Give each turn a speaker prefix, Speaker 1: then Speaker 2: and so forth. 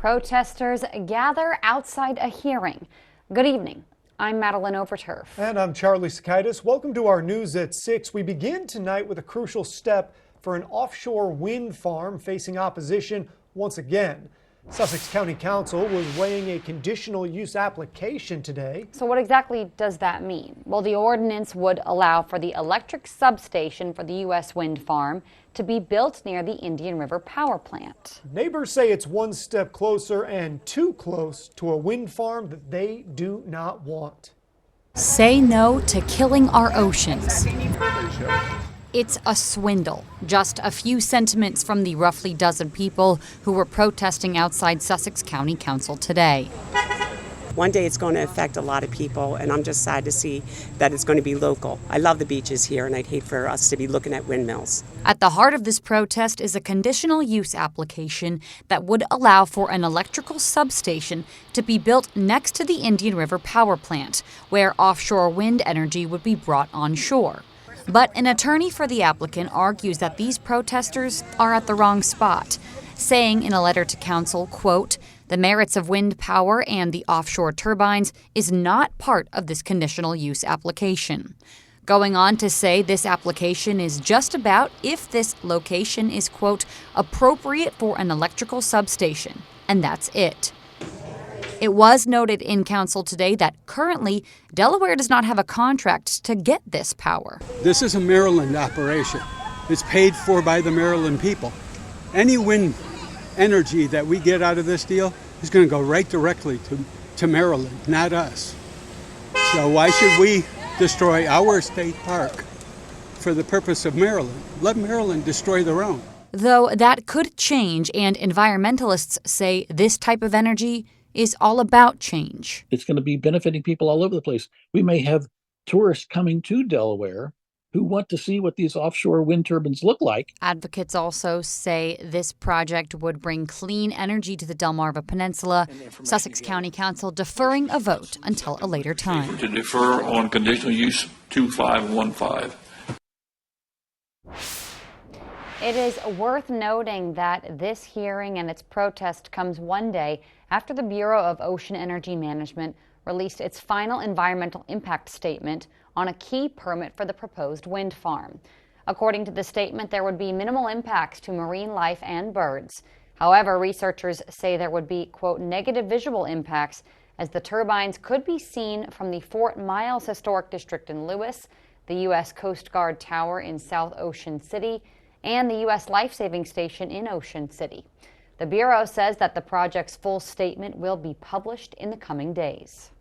Speaker 1: Protesters gather outside a hearing. Good evening. I'm Madeline Overturf.
Speaker 2: And I'm Charlie Sakaitis. Welcome to our News at 6. We begin tonight with a crucial step for an offshore wind farm facing opposition once again. Sussex County Council was weighing a conditional use application today.
Speaker 1: So what exactly does that mean? Well, the ordinance would allow for the electric substation for the U.S. wind farm to be built near the Indian River power plant.
Speaker 2: Neighbors say it's one step closer and too close to a wind farm that they do not want.
Speaker 3: Say no to killing our oceans. It's a swindle. Just a few sentiments from the roughly dozen people who were protesting outside Sussex County Council today.
Speaker 4: One day it's going to affect a lot of people, and I'm just sad to see that it's going to be local. I love the beaches here, and I'd hate for us to be looking at windmills.
Speaker 3: At the heart of this protest is a conditional use application that would allow for an electrical substation to be built next to the Indian River power plant, where offshore wind energy would be brought on shore. But an attorney for the applicant argues that these protesters are at the wrong spot, saying in a letter to council, quote, "The merits of wind power and the offshore turbines is not part of this conditional use application." Going on to say this application is just about if this location is, quote, "appropriate for an electrical substation," and that's it. It was noted in council today that currently Delaware does not have a contract to get this power.
Speaker 5: This is a Maryland operation. It's paid for by the Maryland people. Any wind energy that we get out of this deal is going to go right directly to Maryland, not us. So why should we destroy our state park for the purpose of Maryland? Let Maryland destroy their own.
Speaker 3: Though that could change, and environmentalists say this type of energy is all about change.
Speaker 6: It's going to be benefiting people all over the place. We may have tourists coming to Delaware who want to see what these offshore wind turbines look like.
Speaker 3: Advocates also say this project would bring clean energy to the Delmarva Peninsula. Sussex County Council deferring a vote until a later time.
Speaker 7: To defer on conditional use 2515.
Speaker 1: It is worth noting that this hearing and its protest comes one day after the Bureau of Ocean Energy Management released its final environmental impact statement on a key permit for the proposed wind farm. According to the statement, there would be minimal impacts to marine life and birds. However, researchers say there would be, quote, negative visual impacts as the turbines could be seen from the Fort Miles Historic District in Lewis, the U.S. Coast Guard Tower in South Ocean City, and the U.S. Life-Saving Station in Ocean City. The Bureau says that the project's full statement will be published in the coming days.